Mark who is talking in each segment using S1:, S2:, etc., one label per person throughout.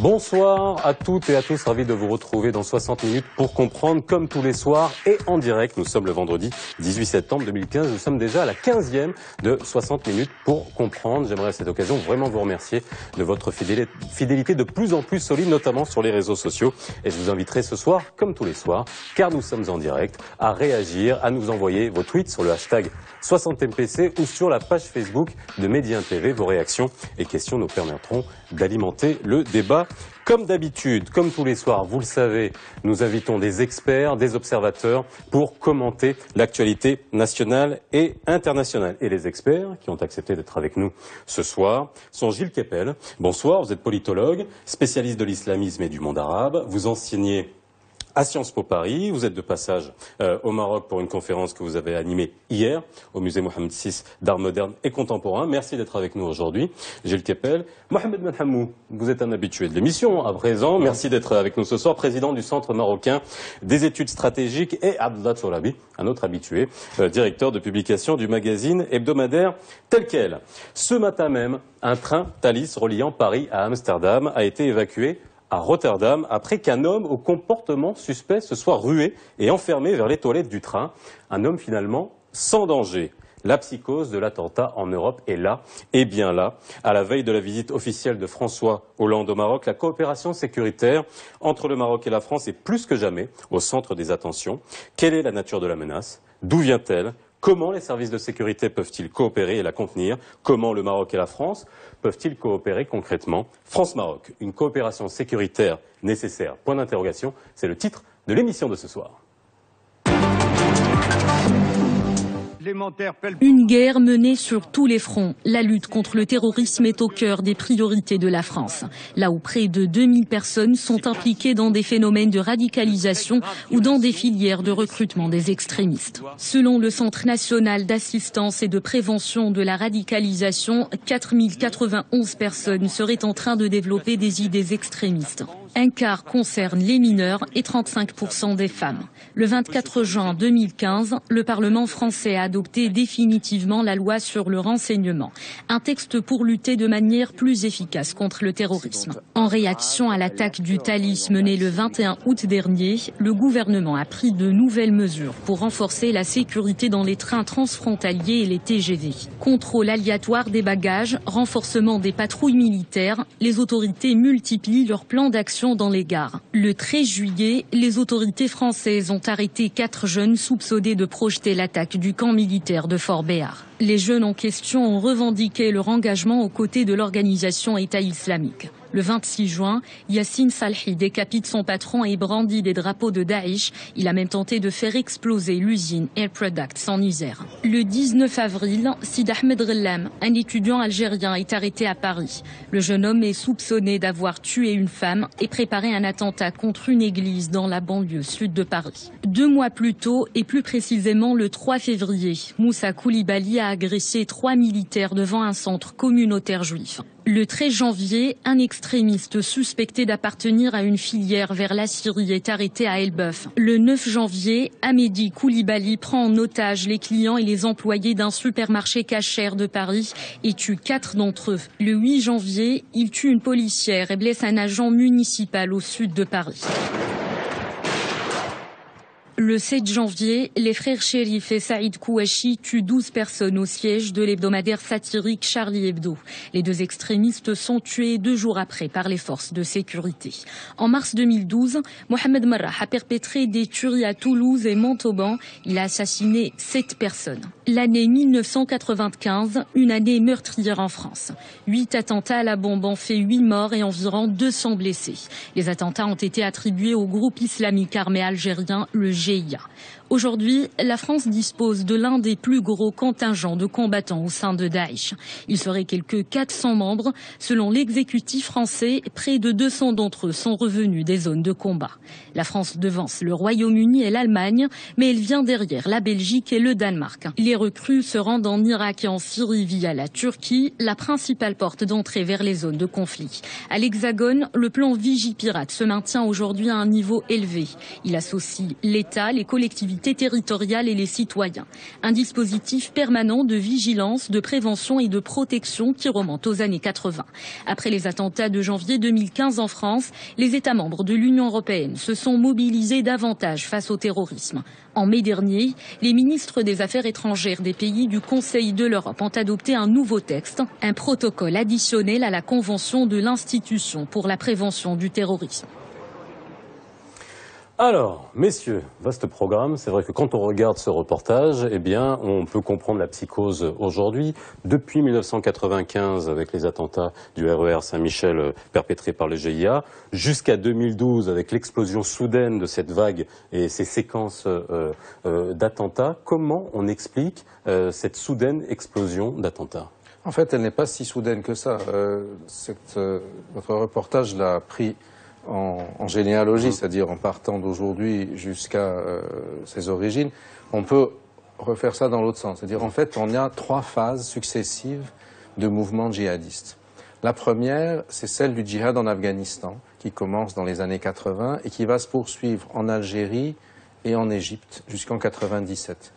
S1: Bonsoir à toutes et à tous, ravi de vous retrouver dans 60 minutes pour comprendre comme tous les soirs et en direct. Nous sommes le vendredi 18 septembre 2015, nous sommes déjà à la 15e de 60 minutes pour comprendre. J'aimerais à cette occasion vraiment vous remercier de votre fidélité de plus en plus solide, notamment sur les réseaux sociaux. Et je vous inviterai ce soir, comme tous les soirs, car nous sommes en direct, à réagir, à nous envoyer vos tweets sur le hashtag 60MPC ou sur la page Facebook de Média TV. Vos réactions et questions nous permettront d'alimenter le débat. Comme d'habitude, comme tous les soirs, vous le savez, nous invitons des experts, des observateurs pour commenter l'actualité nationale et internationale. Et les experts qui ont accepté d'être avec nous ce soir sont Gilles Kepel. Bonsoir, vous êtes politologue, spécialiste de l'islamisme et du monde arabe. Vous enseignez à Sciences Po Paris, vous êtes de passage au Maroc pour une conférence que vous avez animée hier au musée Mohamed VI d'art moderne et contemporain. Merci d'être avec nous aujourd'hui. Gilles Kepel. Mohamed Benhamou, vous êtes un habitué de l'émission à présent. Merci d'être avec nous ce soir, président du Centre marocain des études stratégiques, et Abdallah Tourabi, un autre habitué, directeur de publication du magazine hebdomadaire Tel Quel. Ce matin même, un train Thalys reliant Paris à Amsterdam a été évacué à Rotterdam, après qu'un homme au comportement suspect se soit rué et enfermé vers les toilettes du train. Un homme finalement sans danger. La psychose de l'attentat en Europe est là, et bien là. À la veille de la visite officielle de François Hollande au Maroc, la coopération sécuritaire entre le Maroc et la France est plus que jamais au centre des attentions. Quelle est la nature de la menace? D'où vient-elle? Comment les services de sécurité peuvent-ils coopérer et la contenir? Comment le Maroc et la France peuvent-ils coopérer concrètement? France-Maroc, une coopération sécuritaire nécessaire? Point d'interrogation, c'est le titre de l'émission de ce soir.
S2: Une guerre menée sur tous les fronts. La lutte contre le terrorisme est au cœur des priorités de la France. Là où près de 2000 personnes sont impliquées dans des phénomènes de radicalisation ou dans des filières de recrutement des extrémistes. Selon le Centre national d'assistance et de prévention de la radicalisation, 4091 personnes seraient en train de développer des idées extrémistes. Un quart concerne les mineurs et 35% des femmes. Le 24 juin 2015, le Parlement français a adopté définitivement la loi sur le renseignement, un texte pour lutter de manière plus efficace contre le terrorisme. En réaction à l'attaque du Thalys menée le 21 août dernier, le gouvernement a pris de nouvelles mesures pour renforcer la sécurité dans les trains transfrontaliers et les TGV. Contrôle aléatoire des bagages, renforcement des patrouilles militaires, les autorités multiplient leurs plans d'action dans les gares. Le 13 juillet, les autorités françaises ont arrêté 4 jeunes soupçonnés de projeter l'attaque du camp militaire de Fort Béar. Les jeunes en question ont revendiqué leur engagement aux côtés de l'organisation État islamique. Le 26 juin, Yassine Salhi décapite son patron et brandit des drapeaux de Daesh. Il a même tenté de faire exploser l'usine Air Products en Isère. Le 19 avril, Sid Ahmed Ghellam, un étudiant algérien, est arrêté à Paris. Le jeune homme est soupçonné d'avoir tué une femme et préparé un attentat contre une église dans la banlieue sud de Paris. 2 mois plus tôt, et plus précisément le 3 février, Moussa Koulibaly a agressé 3 militaires devant un centre communautaire juif. Le 13 janvier, un extrémiste suspecté d'appartenir à une filière vers la Syrie est arrêté à Elbeuf. Le 9 janvier, Amédi Koulibaly prend en otage les clients et les employés d'un supermarché Cacher de Paris et tue 4 d'entre eux. Le 8 janvier, il tue une policière et blesse un agent municipal au sud de Paris. Le 7 janvier, les frères Chérif et Saïd Kouachi tuent 12 personnes au siège de l'hebdomadaire satirique Charlie Hebdo. Les 2 extrémistes sont tués 2 jours après par les forces de sécurité. En mars 2012, Mohamed Merah a perpétré des tueries à Toulouse et Montauban. Il a assassiné 7 personnes. L'année 1995, une année meurtrière en France. 8 attentats à la bombe ont fait 8 morts et environ 200 blessés. Les attentats ont été attribués au groupe islamique armé algérien, le GIA. Aujourd'hui, la France dispose de l'un des plus gros contingents de combattants au sein de Daesh. Il serait quelques 400 membres. Selon l'exécutif français, près de 200 d'entre eux sont revenus des zones de combat. La France devance le Royaume-Uni et l'Allemagne, mais elle vient derrière la Belgique et le Danemark. Les recrues se rendent en Irak et en Syrie via la Turquie, la principale porte d'entrée vers les zones de conflit. À l'Hexagone, le plan Vigipirate se maintient aujourd'hui à un niveau élevé. Il associe l'État, les collectivités collectivités territoriales et les citoyens. Un dispositif permanent de vigilance, de prévention et de protection qui remonte aux années 80. Après les attentats de janvier 2015 en France, les États membres de l'Union européenne se sont mobilisés davantage face au terrorisme. En mai dernier, les ministres des Affaires étrangères des pays du Conseil de l'Europe ont adopté un nouveau texte, un protocole additionnel à la Convention de l'institution pour la prévention du terrorisme.
S1: Alors, messieurs, vaste programme. C'est vrai que quand on regarde ce reportage, eh bien, on peut comprendre la psychose aujourd'hui. Depuis 1995, avec les attentats du RER Saint-Michel perpétrés par le GIA, jusqu'à 2012, avec l'explosion soudaine de cette vague et ces séquences d'attentats, comment on explique cette soudaine explosion d'attentats ?
S3: En fait, elle n'est pas si soudaine que ça. Votre reportage l'a pris en généalogie, c'est-à-dire en partant d'aujourd'hui jusqu'à ses origines. On peut refaire ça dans l'autre sens. C'est-à-dire, en fait, on a 3 phases successives de mouvements djihadistes. La première, c'est celle du djihad en Afghanistan, qui commence dans les années 80 et qui va se poursuivre en Algérie et en Égypte jusqu'en 97.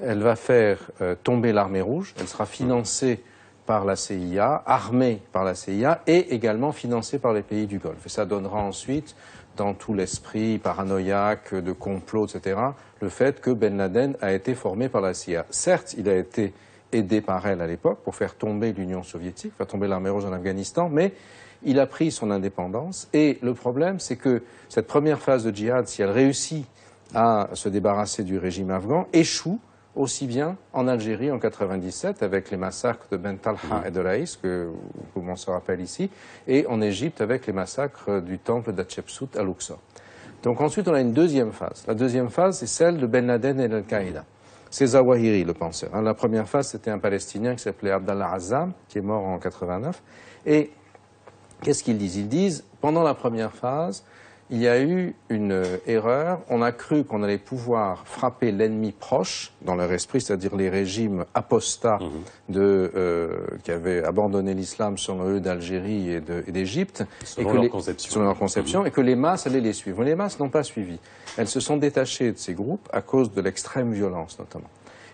S3: Elle va faire tomber l'armée rouge, elle sera financée par la CIA, armée par la CIA et également financée par les pays du Golfe. Et ça donnera ensuite, dans tout l'esprit paranoïaque, de complot, etc., le fait que Ben Laden a été formé par la CIA. Certes, il a été aidé par elle à l'époque pour faire tomber l'Union soviétique, faire tomber l'armée rouge en Afghanistan, mais il a pris son indépendance. Et le problème, c'est que cette première phase de djihad, si elle réussit à se débarrasser du régime afghan, échoue aussi bien en Algérie en 97 avec les massacres de Ben Talha et de Raïs, que tout le monde se rappelle ici, et en Égypte avec les massacres du temple d'Hatchepsout à Luxor. Donc ensuite on a une deuxième phase. La deuxième phase, c'est celle de Ben Laden et d'Al-Qaïda. C'est Zawahiri, le penseur. La première phase, c'était un Palestinien qui s'appelait Abdallah Azzam, qui est mort en 89. Et qu'est-ce qu'ils disent? Ils disent, pendant la première phase, il y a eu une erreur. On a cru qu'on allait pouvoir frapper l'ennemi proche, dans leur esprit, c'est-à-dire les régimes apostats qui avaient abandonné l'islam selon eux d'Algérie et d'Égypte. Selon leur conception, et que les masses allaient les suivre. Les masses n'ont pas suivi. Elles se sont détachées de ces groupes à cause de l'extrême violence, notamment.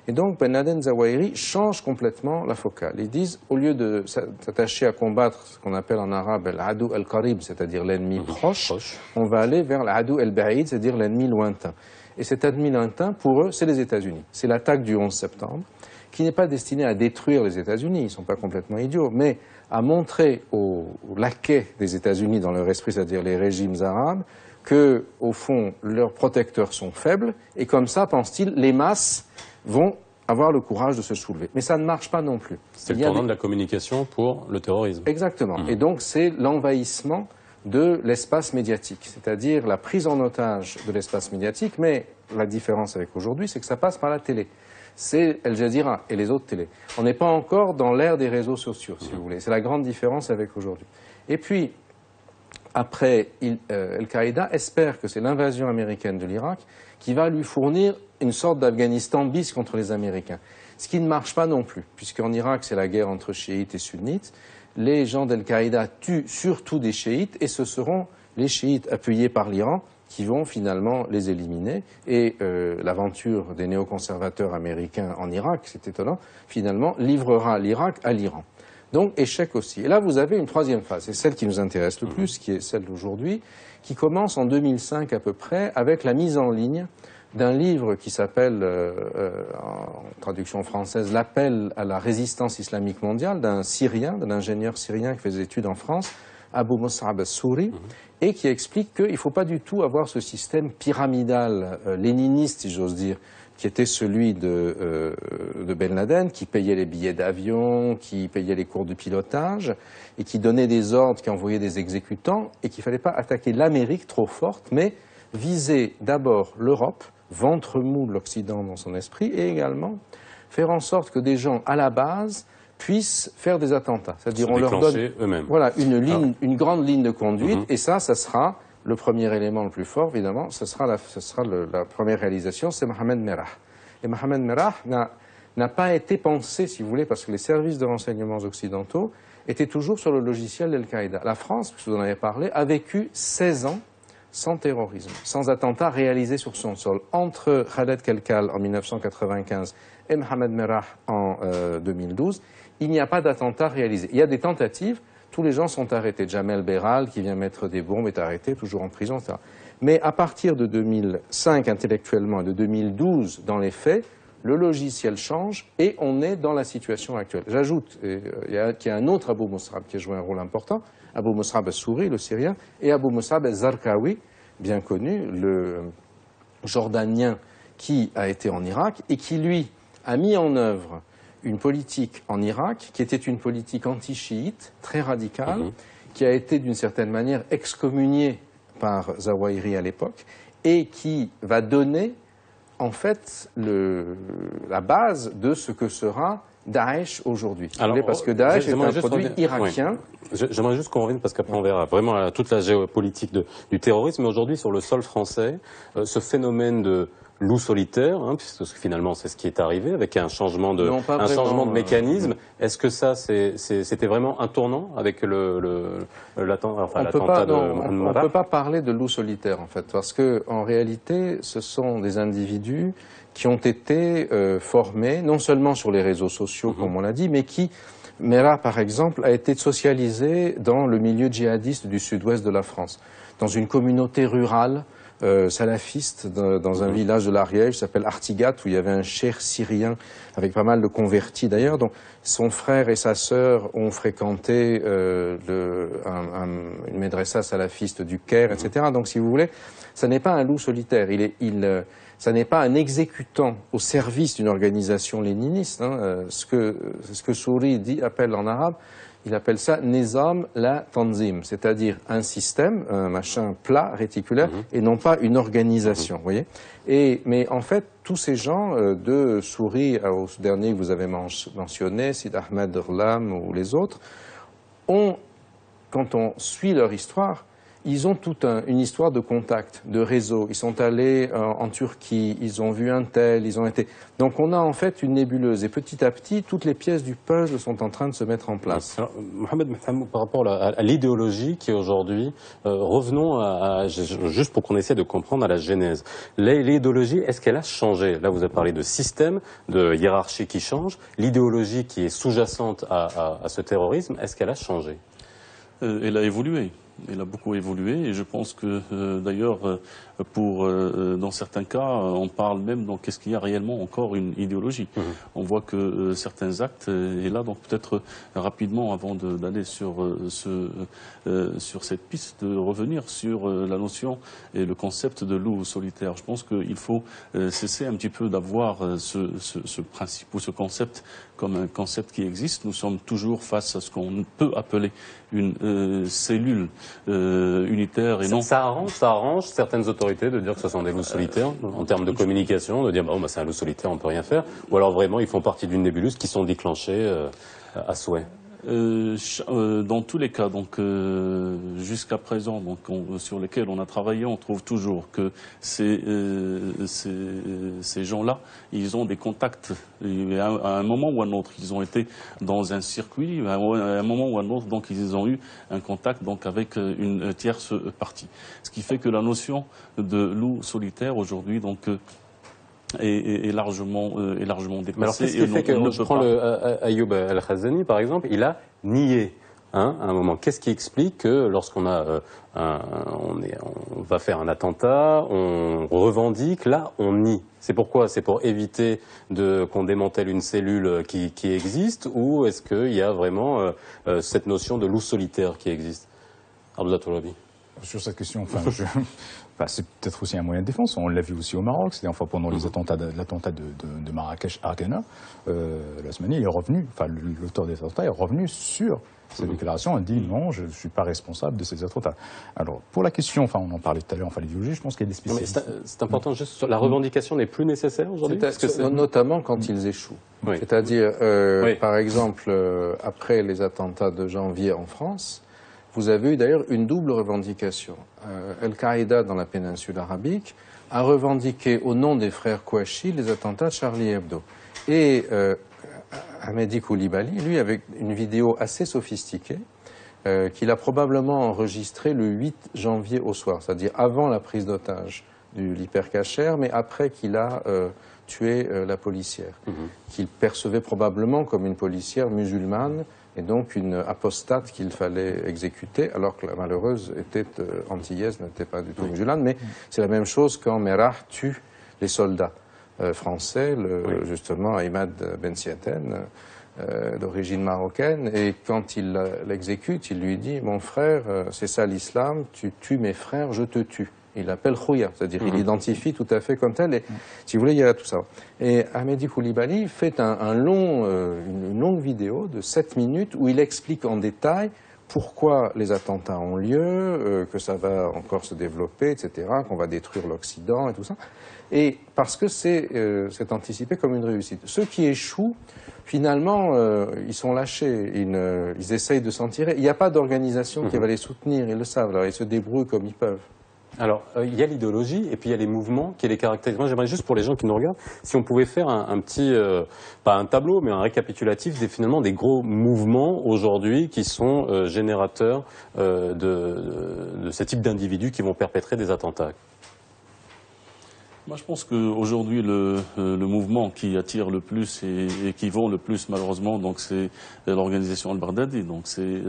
S3: Et donc, Ben Laden, Zawahiri changent complètement la focale. Ils disent, au lieu de s'attacher à combattre ce qu'on appelle en arabe l'adou al-qarib, c'est-à-dire l'ennemi proche, on va aller vers l'adou al-ba'id, c'est-à-dire l'ennemi lointain. Et cet ennemi lointain, pour eux, c'est les États-Unis. C'est l'attaque du 11 septembre, qui n'est pas destinée à détruire les États-Unis, ils ne sont pas complètement idiots, mais à montrer aux laquais des États-Unis dans leur esprit, c'est-à-dire les régimes arabes, que, au fond, leurs protecteurs sont faibles, et comme ça, pensent-ils, les masses vont avoir le courage de se soulever. Mais ça ne marche pas non plus.
S1: C'est le tournant de la communication pour le terrorisme.
S3: Exactement. Et donc c'est l'envahissement de l'espace médiatique, c'est-à-dire la prise en otage de l'espace médiatique, mais la différence avec aujourd'hui, c'est que ça passe par la télé. C'est Al Jazeera et les autres télés. On n'est pas encore dans l'ère des réseaux sociaux, si vous voulez. C'est la grande différence avec aujourd'hui. Et puis, après, Al-Qaïda espère que c'est l'invasion américaine de l'Irak qui va lui fournir une sorte d'Afghanistan bis contre les Américains. Ce qui ne marche pas non plus, puisqu'en Irak, c'est la guerre entre chiites et sunnites. Les gens d'Al-Qaïda tuent surtout des chiites, et ce seront les chiites appuyés par l'Iran qui vont finalement les éliminer. Et l'aventure des néoconservateurs américains en Irak, c'est étonnant, finalement livrera l'Irak à l'Iran. Donc échec aussi. Et là, vous avez une troisième phase, c'est celle qui nous intéresse le plus, qui est celle d'aujourd'hui, qui commence en 2005 à peu près, avec la mise en ligne d'un livre qui s'appelle, en traduction française, L'appel à la résistance islamique mondiale, d'un Syrien, d'un ingénieur syrien qui fait des études en France, Abu Mus'ab al-Souri, et qui explique qu'il ne faut pas du tout avoir ce système pyramidal, léniniste, si j'ose dire, qui était celui de Ben Laden, qui payait les billets d'avion, qui payait les cours de pilotage, et qui donnait des ordres, qui envoyait des exécutants, et qu'il ne fallait pas attaquer l'Amérique trop forte, mais viser d'abord l'Europe, ventre mou de l'Occident dans son esprit, et également faire en sorte que des gens à la base puissent faire des attentats. C'est-à-dire on leur donne voilà, une grande ligne de conduite, et ça sera le premier élément le plus fort, évidemment, ce sera la première réalisation, c'est Mohamed Merah. Et Mohamed Merah n'a pas été pensé, si vous voulez, parce que les services de renseignements occidentaux étaient toujours sur le logiciel d'Al-Qaïda. La France, puisque vous en avez parlé, a vécu 16 ans sans terrorisme, sans attentat réalisé sur son sol. Entre Khaled Kelkal en 1995 et Mohamed Merah en 2012, il n'y a pas d'attentat réalisé. Il y a des tentatives, tous les gens sont arrêtés. Jamel Beral, qui vient mettre des bombes, est arrêté, toujours en prison, etc. Mais à partir de 2005, intellectuellement, et de 2012, dans les faits, le logiciel change et on est dans la situation actuelle. J'ajoute qu'il y a un autre Abu Mus'ab qui a joué un rôle important, Abu Mus'ab al-Souri, le Syrien, et Abu Mus'ab al-Zarqawi, bien connu, le Jordanien qui a été en Irak et qui, lui, a mis en œuvre une politique en Irak qui était une politique anti-chiite, très radicale, qui a été d'une certaine manière excommuniée par Zawahiri à l'époque et qui va donner en fait la base de ce que sera Daesh aujourd'hui. Parce que Daesh est un produit irakien.
S1: Oui. J'aimerais juste qu'on revienne, parce qu'après on verra vraiment toute la géopolitique du terrorisme. Mais aujourd'hui, sur le sol français, ce phénomène de loup solitaire, puisque finalement c'est ce qui est arrivé, avec un changement de mécanisme. Est-ce que ça, c'était vraiment un tournant avec l'attentat de
S3: On ne peut pas parler de loup solitaire, en fait, parce que en réalité, ce sont des individus qui ont été formés, non seulement sur les réseaux sociaux, comme on l'a dit, mais qui, Merah, par exemple, a été socialisé dans le milieu djihadiste du sud-ouest de la France, dans une communauté rurale, salafiste dans un village de l'Ariège qui s'appelle Artigat, où il y avait un cheikh syrien avec pas mal de convertis d'ailleurs. Donc son frère et sa sœur ont fréquenté une médressa salafiste du Caire, etc. Donc si vous voulez, ça n'est pas un loup solitaire. Ça n'est pas un exécutant au service d'une organisation léniniste. Ce que Souri appelle en arabe, il appelle ça Nizam la Tanzim, c'est-à-dire un système, un machin plat, réticulaire, et non pas une organisation, vous voyez. Mais en fait, tous ces gens, de Souri au dernier que vous avez mentionné, Sid Ahmed Urlam ou les autres, quand on suit leur histoire, ils ont toute une histoire de contact, de réseau. Ils sont allés en Turquie, ils ont vu un tel, ils ont été... Donc on a en fait une nébuleuse. Et petit à petit, toutes les pièces du puzzle sont en train de se mettre en place.
S1: Alors, Mohamed Mohammed, par rapport à l'idéologie qui est aujourd'hui, revenons juste pour qu'on essaie de comprendre à la genèse. L'idéologie, est-ce qu'elle a changé? Là, vous avez parlé de système, de hiérarchie qui change. L'idéologie qui est sous-jacente à ce terrorisme, est-ce qu'elle a changé?
S4: Elle a évolué. Elle a beaucoup évolué et je pense que d'ailleurs, dans certains cas, on parle même donc qu'est-ce qu'il y a réellement encore une idéologie. On voit que certains actes, et là donc peut-être rapidement avant d'aller sur cette piste, de revenir sur la notion et le concept de loup solitaire. Je pense qu'il faut cesser un petit peu d'avoir ce principe ou ce concept comme un concept qui existe. Nous sommes toujours face à ce qu'on peut appeler une cellule unitaire et non...
S1: Ça arrange certaines autorités de dire que ce sont des loups solitaires, en termes de communication, de dire c'est un loup solitaire, on ne peut rien faire, ou alors vraiment ils font partie d'une nébuleuse qui sont déclenchés à souhait.
S4: Dans tous les cas, donc jusqu'à présent, donc sur lesquels on a travaillé, on trouve toujours que ces gens-là, ils ont des contacts. À un moment ou à un autre, ils ont été dans un circuit. À un moment ou à un autre, donc ils ont eu un contact donc avec une tierce partie. Ce qui fait que la notion de loup solitaire aujourd'hui, donc est largement dépassé.
S1: Mais alors qu'est-ce qui fait que je prends Ayoub Al-Khazani par exemple, il a nié à un moment. Qu'est-ce qui explique que lorsqu'on on va faire un attentat, on revendique, là on nie? C'est pourquoi? C'est pour éviter qu'on démantèle une cellule qui existe, ou est-ce qu'il y a vraiment cette notion de loup solitaire qui existe? Abdullah Tourabi.
S5: Sur cette question, c'est peut-être aussi un moyen de défense. On l'a vu aussi au Maroc. C'était pendant l'attentat de Marrakech Argana. L'Osmani est revenu, l'auteur des attentats est revenu sur ces déclarations. Il dit non, je ne suis pas responsable de ces attentats. Alors, pour la question, on en parlait tout à l'heure, l'idéologie, je pense qu'il y a des spécialistes.
S1: C'est important, juste la revendication n'est plus nécessaire aujourd'hui?
S3: Notamment quand ils échouent. Oui. C'est-à-dire, par exemple, après les attentats de janvier en France, vous avez eu d'ailleurs une double revendication. Al-Qaïda dans la péninsule arabique a revendiqué au nom des frères Kouachi les attentats de Charlie Hebdo. Et Hamedi Koulibaly, lui, avec une vidéo assez sophistiquée, qu'il a probablement enregistré le 8 janvier au soir, c'est-à-dire avant la prise d'otage du l'hypercacher, mais après qu'il a tué la policière, qu'il percevait probablement comme une policière musulmane et donc une apostate qu'il fallait exécuter, alors que la malheureuse était antillaise, n'était pas du tout musulmane. Mais c'est la même chose quand Merah tue les soldats français, justement Ahmad Ben Siaten, d'origine marocaine, et quand il l'exécute, il lui dit « Mon frère, c'est ça l'islam, tu tues mes frères, je te tue ». Il l'appelle Khouya, c'est-à-dire il l'identifie tout à fait comme tel, et si vous voulez, il y a tout ça. Et Ahmedi Koulibaly fait une longue vidéo de 7 minutes où il explique en détail pourquoi les attentats ont lieu, que ça va encore se développer, etc., qu'on va détruire l'Occident et tout ça. Et parce que c'est anticipé comme une réussite. Ceux qui échouent, finalement, ils sont lâchés, ils essayent de s'en tirer. Il n'y a pas d'organisation qui va les soutenir, ils le savent, alors ils se débrouillent comme ils peuvent.
S1: Alors, il y a l'idéologie et puis il y a les mouvements qui les caractérisent. Moi, j'aimerais juste pour les gens qui nous regardent, si on pouvait faire un petit, pas un tableau, mais un récapitulatif finalement des gros mouvements aujourd'hui qui sont générateurs de ce type d'individus qui vont perpétrer des attentats.
S4: Moi, je pense qu'aujourd'hui, le mouvement qui attire le plus et qui vend le plus, malheureusement, donc c'est l'organisation Al-Baghdadi. Donc c'est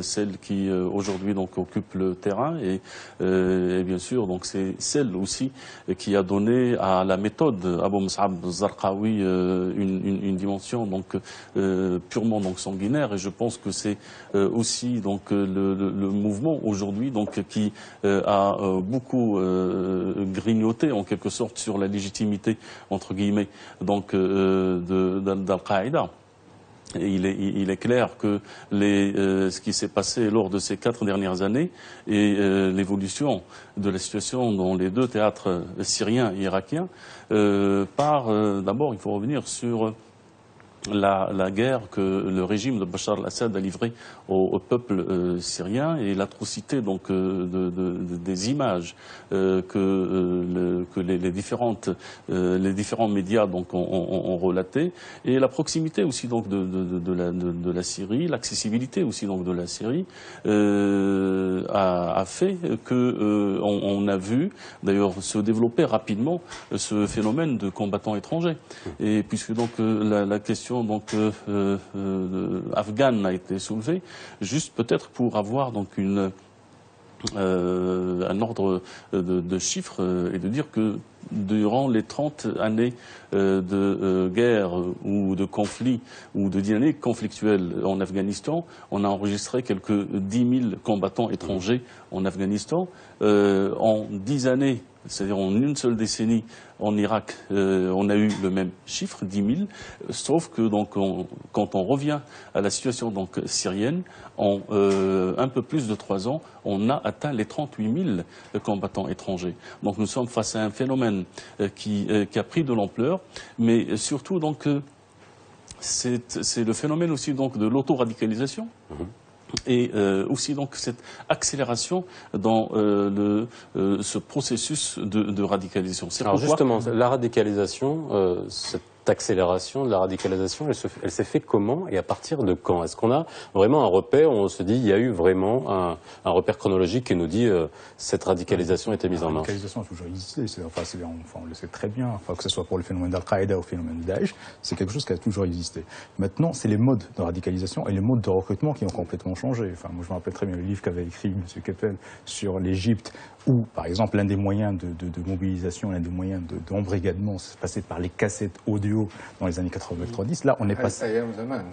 S4: celle qui aujourd'hui donc occupe le terrain et bien sûr donc c'est celle aussi qui a donné à la méthode Abu Mus'ab Zarqawi une dimension donc purement donc sanguinaire. Et je pense que c'est aussi donc le mouvement aujourd'hui donc qui a beaucoup grignoté en quelque sorte sur la légitimité, entre guillemets, donc d'Al-Qaïda. Et il est clair que ce qui s'est passé lors de ces 4 dernières années et l'évolution de la situation dans les 2 théâtres syriens et irakiens d'abord, il faut revenir sur la guerre que le régime de Bachar al-Assad a livrée au peuple syrien et l'atrocité donc des images que les différents médias donc ont relatées et la proximité aussi donc de la Syrie, l'accessibilité aussi donc de la Syrie a fait que on a vu d'ailleurs se développer rapidement ce phénomène de combattants étrangers et puisque donc la question donc afghane a été soulevée, juste peut-être pour avoir donc un ordre de chiffres et de dire que durant les 30 années de guerre ou de conflit ou de dynamique conflictuelle en Afghanistan, on a enregistré quelques 10 000 combattants étrangers en Afghanistan. En 10 années, c'est-à-dire en une seule décennie, en Irak, on a eu le même chiffre, 10 000, sauf que donc quand on revient à la situation donc syrienne, en un peu plus de 3 ans, on a atteint les 38 000 combattants étrangers. Donc nous sommes face à un phénomène qui a pris de l'ampleur, mais surtout donc c'est le phénomène aussi donc de l'autoradicalisation. Et aussi donc cette accélération dans ce processus de radicalisation.
S1: Alors justement, la radicalisation, cette accélération de la radicalisation, elle s'est fait comment et à partir de quand? Est-ce qu'on a vraiment un repère où on se dit il y a eu vraiment un repère chronologique qui nous dit cette radicalisation était mise en marche?
S5: La radicalisation a toujours existé, on le sait très bien, que ce soit pour le phénomène d'Al-Qaïda ou le phénomène de Daesh, c'est quelque chose qui a toujours existé. Maintenant, c'est les modes de radicalisation et les modes de recrutement qui ont complètement changé. Moi je me rappelle très bien le livre qu'avait écrit M. Keppel sur l'Égypte, où, par exemple, l'un des moyens de mobilisation, l'un des moyens d'embrigadement, c'est passé par les cassettes audio dans les années 80-90. Là, on est passé...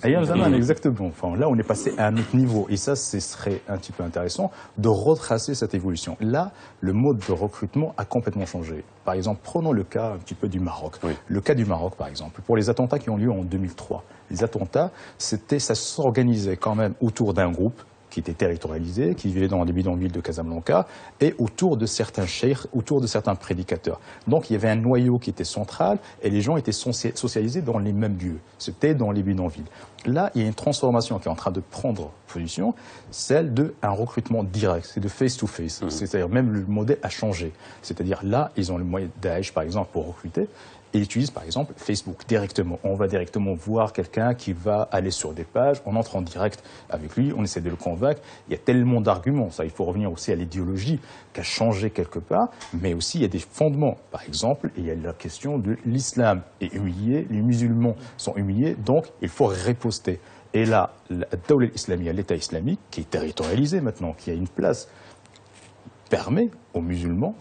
S5: Ayyam Zaman, exactement. Là, on est passé à un autre niveau. Et ça, ce serait un petit peu intéressant de retracer cette évolution. Là, le mode de recrutement a complètement changé. Par exemple, prenons le cas un petit peu du Maroc. Oui. Le cas du Maroc, par exemple, pour les attentats qui ont lieu en 2003. Les attentats, ça s'organisait quand même autour d'un groupe qui était territorialisé, qui vivait dans les bidonvilles de Casablanca, et autour de certains cheikhs, autour de certains prédicateurs. Donc il y avait un noyau qui était central, et les gens étaient socialisés dans les mêmes lieux. C'était dans les bidonvilles. Là, il y a une transformation qui est en train de prendre position, celle d'un recrutement direct, c'est de face-to-face. C'est-à-dire même le modèle a changé. C'est-à-dire là, ils ont le moyen Daesh, par exemple, pour recruter, ils utilisent par exemple Facebook directement. On va directement voir quelqu'un qui va aller sur des pages, on entre en direct avec lui, on essaie de le convaincre. Il y a tellement d'arguments, ça, il faut revenir aussi à l'idéologie qui a changé quelque part, mais aussi il y a des fondements. Par exemple, il y a la question de l'islam est humilié, les musulmans sont humiliés, donc il faut riposter. Et là, la Dawla Islamiyya, l'État islamique, qui est territorialisé maintenant, qui a une place, permet aux musulmans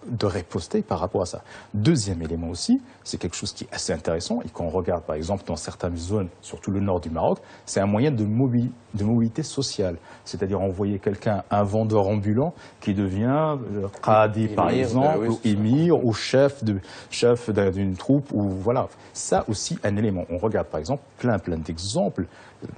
S5: de riposter par rapport à ça. Deuxième élément aussi, c'est quelque chose qui est assez intéressant, et quand on regarde par exemple dans certaines zones, surtout le nord du Maroc, c'est un moyen de mobilité sociale. C'est-à-dire envoyer quelqu'un, un vendeur ambulant, qui devient qadi par exemple, ou émir, ou chef d'une troupe, ou voilà. Ça aussi un élément. On regarde par exemple plein d'exemples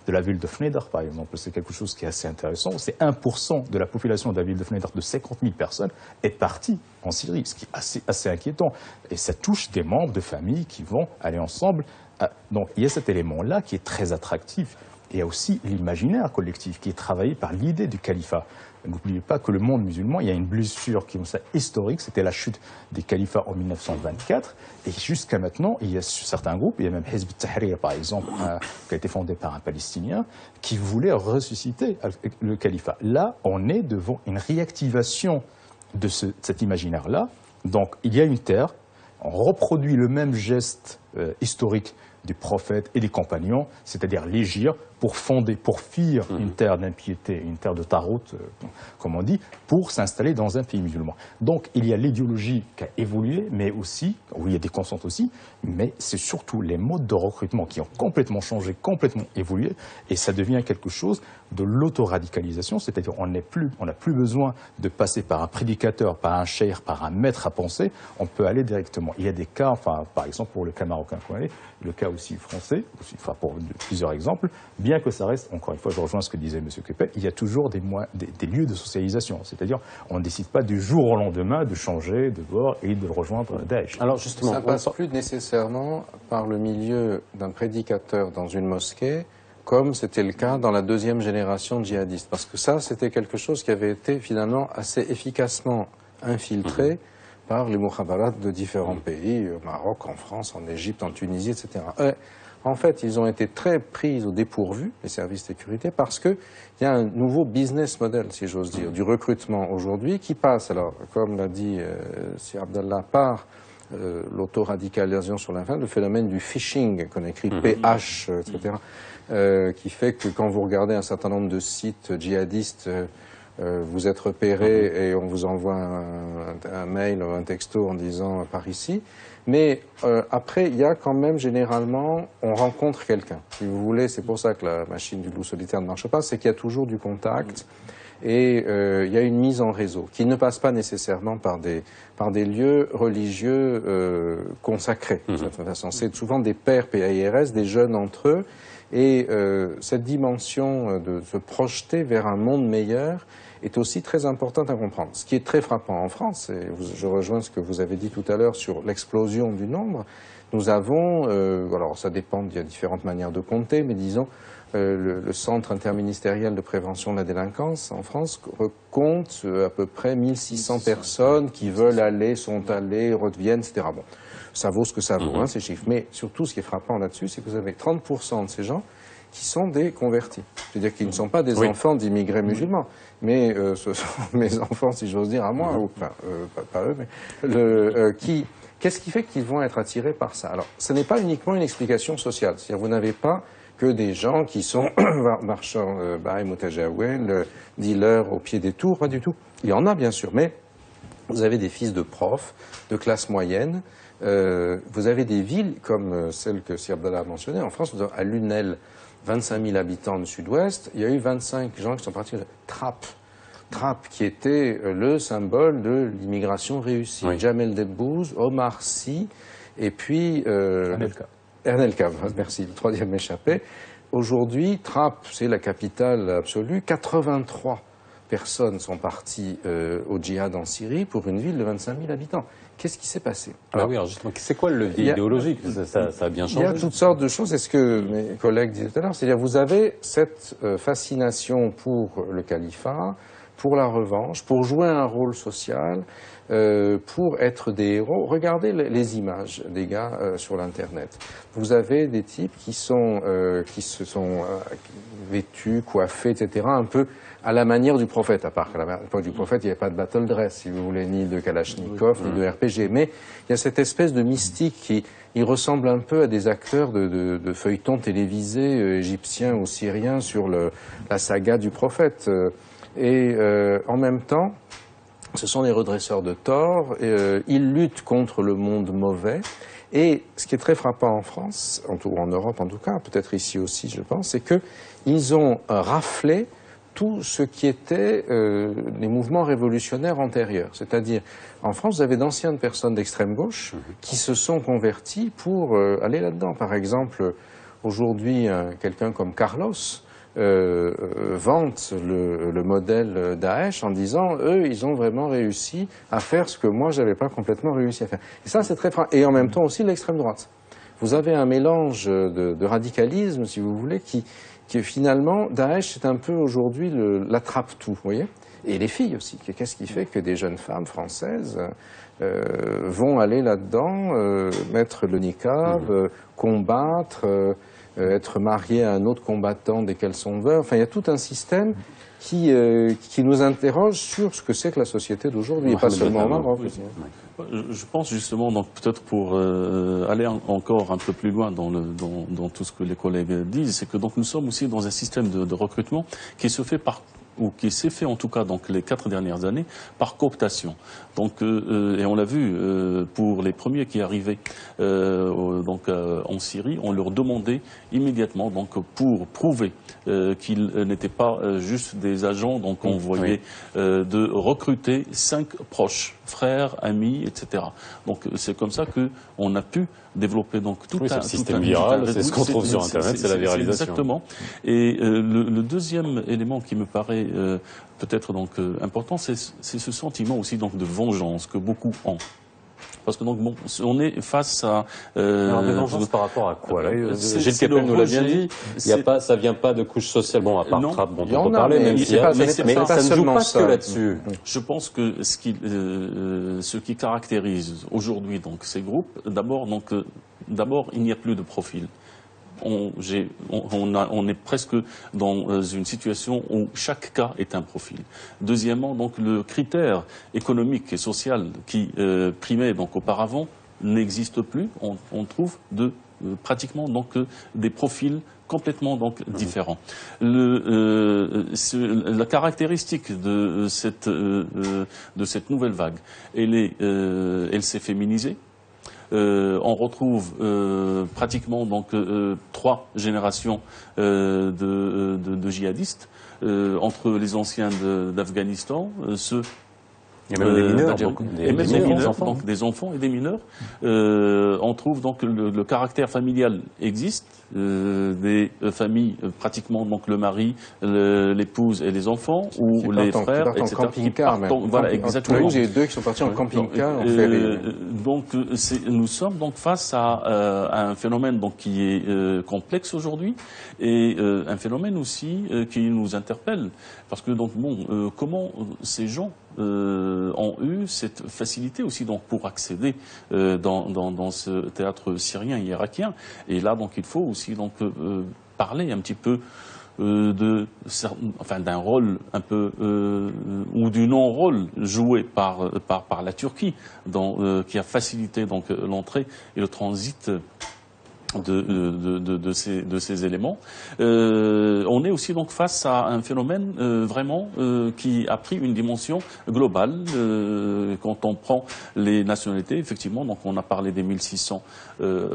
S5: de la ville de Fnedar par exemple. C'est quelque chose qui est assez intéressant. C'est 1% de la population de la ville de Fnedar, de 50 000 personnes, est partie en Syrie, ce qui est assez inquiétant. Et ça touche des membres de famille qui vont aller ensemble. Donc il y a cet élément-là qui est très attractif. Il y a aussi l'imaginaire collectif qui est travaillé par l'idée du califat. N'oubliez pas que le monde musulman, il y a une blessure qui est historique, c'était la chute des califats en 1924. Et jusqu'à maintenant, il y a certains groupes, il y a même Hizb ut-Tahrir par exemple, qui a été fondé par un Palestinien, qui voulait ressusciter le califat. Là, on est devant une réactivation de cet imaginaire-là. Donc il y a une terre, on reproduit le même geste historique des prophètes et des compagnons, c'est-à-dire l'égir pour fonder, pour fuir une terre d'impiété, une terre de tarot, comme on dit, pour s'installer dans un pays musulman. Donc il y a l'idéologie qui a évolué, mais aussi, oui, il y a des constantes aussi, mais c'est surtout les modes de recrutement qui ont complètement changé, complètement évolué, et ça devient quelque chose de l'autoradicalisation, c'est-à-dire on n'a plus besoin de passer par un prédicateur, par un cheikh, par un maître à penser, on peut aller directement. Il y a des cas, par exemple pour le cas marocain qu'on est, le cas aussi français, pour plusieurs exemples, bien que ça reste, encore une fois, je rejoins ce que disait M. Kepel, il y a toujours des lieux de socialisation. C'est-à-dire, on ne décide pas du jour au lendemain de changer de bord et de rejoindre Daesh.
S3: Alors justement, ça ne passe plus nécessairement par le milieu d'un prédicateur dans une mosquée, comme c'était le cas dans la deuxième génération de djihadistes. Parce que ça, c'était quelque chose qui avait été finalement assez efficacement infiltré par les mukhabarat de différents pays, au Maroc, en France, en Égypte, en Tunisie, etc. En fait, ils ont été très pris au dépourvu, les services de sécurité, parce qu'il y a un nouveau business model, si j'ose dire, du recrutement aujourd'hui, qui passe, alors, comme l'a dit Sir Abdallah, par l'autoradicalisation sur la fin, le phénomène du phishing, qu'on écrit PH, etc., qui fait que quand vous regardez un certain nombre de sites djihadistes, vous êtes repéré et on vous envoie un mail ou un texto en disant par ici. Mais après, il y a quand même généralement, on rencontre quelqu'un. Si vous voulez, c'est pour ça que la machine du loup solitaire ne marche pas, c'est qu'il y a toujours du contact et il y a une mise en réseau qui ne passe pas nécessairement par des lieux religieux consacrés. De toute façon, c'est souvent des pères PAIRS, des jeunes entre eux. Et cette dimension de se projeter vers un monde meilleur est aussi très importante à comprendre. Ce qui est très frappant en France, et je rejoins ce que vous avez dit tout à l'heure sur l'explosion du nombre, nous avons, alors ça dépend, il y a différentes manières de compter, mais disons, le Centre interministériel de prévention de la délinquance en France compte à peu près 1600 personnes qui veulent aller, sont allées, reviennent, etc. Bon, ça vaut ce que ça vaut, ces chiffres. Mais surtout, ce qui est frappant là-dessus, c'est que vous avez 30% de ces gens qui sont des convertis. C'est-à-dire qu'ils ne sont pas des enfants d'immigrés musulmans, mais ce sont mes enfants, si j'ose dire, à moi, ou pas eux, mais qu'est-ce qui fait qu'ils vont être attirés par ça? Alors, ce n'est pas uniquement une explication sociale. C'est-à-dire, vous n'avez pas que des gens qui sont marchands, dealers au pied des tours, pas du tout. Il y en a, bien sûr, mais vous avez des fils de profs, de classe moyenne. Vous avez des villes comme celle que Sir Abdallah a mentionnée. En France, à Lunel, 25 000 habitants du sud-ouest, il y a eu 25 gens qui sont partis de Trappes. Trappes, qui était le symbole de l'immigration réussie. Jamel Debbouze, Omar Sy, et puis Ernel Kav, merci, le troisième m'échappait. Aujourd'hui, Trappes, c'est la capitale absolue. 83 personnes sont parties au djihad en Syrie pour une ville de 25 000 habitants. Qu'est-ce qui s'est passé?
S1: Alors justement, c'est quoi le levier idéologique? Ça a bien changé.
S3: Il y a toutes sortes de choses, c'est ce que mes collègues disaient tout à l'heure, c'est-à-dire vous avez cette fascination pour le califat, pour la revanche, pour jouer un rôle social, pour être des héros. Regardez les images des gars sur l'Internet. Vous avez des types qui se sont vêtus, coiffés, etc., un peu à la manière du prophète, à part qu'à l'époque du prophète, il n'y avait pas de battle dress, si vous voulez, ni de Kalachnikov, ni de RPG, mais il y a cette espèce de mystique qui ressemble un peu à des acteurs de feuilletons télévisés égyptiens ou syriens sur la saga du prophète. Et en même temps, ce sont des redresseurs de tort, ils luttent contre le monde mauvais. Et ce qui est très frappant en France, ou en Europe en tout cas, peut-être ici aussi je pense, c'est qu'ils ont raflé tout ce qui était les mouvements révolutionnaires antérieurs. C'est-à-dire, en France, vous avez d'anciennes personnes d'extrême gauche qui se sont converties pour aller là-dedans. Par exemple, aujourd'hui, quelqu'un comme Carlos vante le modèle Daesh en disant, eux, ils ont vraiment réussi à faire ce que moi, j'avais pas complètement réussi à faire. Et ça, c'est très frappant. Et en même temps aussi l'extrême droite. Vous avez un mélange de radicalisme, si vous voulez, qui finalement, Daesh, c'est un peu aujourd'hui l'attrape-tout, vous voyez. Et les filles aussi. Qu'est-ce qui fait que des jeunes femmes françaises vont aller là-dedans, mettre le niqab, combattre, être mariées à un autre combattant dès qu'elles sont veuves. Enfin, il y a tout un système qui nous interroge sur ce que c'est que la société d'aujourd'hui, et pas seulement au Maroc.
S4: Je pense justement, donc peut-être pour aller encore un peu plus loin dans tout ce que les collègues disent, c'est que donc nous sommes aussi dans un système de recrutement qui se fait ou qui s'est fait en tout cas donc les 4 dernières années par cooptation. Donc et on l'a vu pour les premiers qui arrivaient en Syrie, on leur demandait immédiatement donc pour prouver qu'ils n'étaient pas juste des agents, donc on voyait de recruter 5 proches, frères, amis, etc. Donc c'est comme ça que on a pu développer donc tout
S1: un système viral, c'est ce qu'on trouve sur Internet, c'est la viralisation.
S4: Exactement. Et le deuxième élément qui me paraît peut-être donc important, c'est ce sentiment aussi donc de vengeance que beaucoup ont. Parce que donc bon, on est face à.
S1: Alors de vengeance par rapport à quoi? Gilles Kepel nous l'a bien dit. Il y a pas, ça vient pas de couches sociales. Bon, à part Trapp, dont on peut parler, même si ça ne joue pas que là-dessus.
S4: Je pense que ce qui caractérise aujourd'hui donc ces groupes, d'abord il n'y a plus de profil. On est presque dans une situation où chaque cas est un profil. Deuxièmement, donc le critère économique et social qui primait donc auparavant n'existe plus. On trouve pratiquement donc des profils complètement donc différents. La caractéristique de cette nouvelle vague, elle s'est féminisée. On retrouve pratiquement donc 3 générations de djihadistes entre les anciens d'Afghanistan, ceux
S1: il y a même des mineurs,
S4: donc des enfants et des mineurs. On trouve donc le caractère familial existe, des familles pratiquement donc le mari, l'épouse et les enfants ou les frères, etc.
S3: Camping-car même.
S4: Voilà, exactement.
S3: J'ai 2 qui sont partis en camping-car.
S4: Donc nous sommes donc face à un phénomène donc qui est complexe aujourd'hui et un phénomène aussi qui nous interpelle parce que donc bon comment ces gens ont eu cette facilité aussi donc pour accéder dans ce théâtre syrien et irakien. Et là donc il faut aussi donc parler un petit peu d'un rôle un peu ou du non-rôle joué par la Turquie qui a facilité donc l'entrée et le transit de ces éléments. On est aussi donc face à un phénomène vraiment qui a pris une dimension globale. Quand on prend les nationalités, effectivement, donc on a parlé des 1600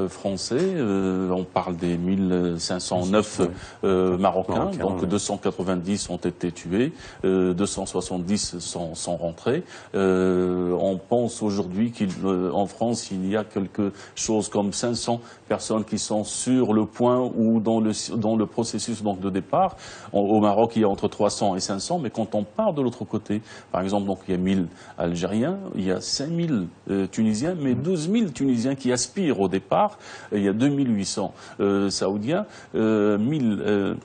S4: Français, on parle des 1509 Marocains, donc 290 ont été tués, 270 sont rentrés. On pense aujourd'hui qu'en France, il y a quelque chose comme 500 personnes qui sont sur le point ou dans le processus donc de départ. Au Maroc, il y a entre 300 et 500, mais quand on part de l'autre côté, par exemple, donc il y a 1000 Algériens, il y a 5000 Tunisiens, mais 12 000 Tunisiens qui aspirent au départ, il y a 2800 Saoudiens, 1000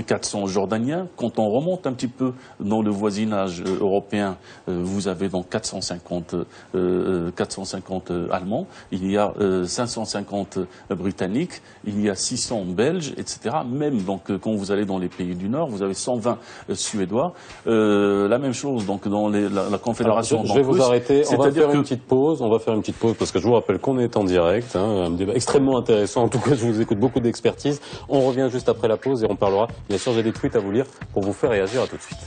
S4: 400 Jordaniens. Quand on remonte un petit peu dans le voisinage européen, vous avez donc 450 Allemands, il y a 550 Britanniques, il y a 600 Belges, etc. Même donc quand vous allez dans les pays du Nord, vous avez 120 Suédois. La même chose donc dans la Confédération.
S1: Alors, je vais vous arrêter. On va faire une petite pause. On va faire une petite pause parce que je vous rappelle qu'on est en direct. Un débat extrêmement intéressant. En tout cas, je vous écoute beaucoup d'expertise. On revient juste après la pause et on parlera. Bien sûr, j'ai des tweets à vous lire pour vous faire réagir. À tout de suite.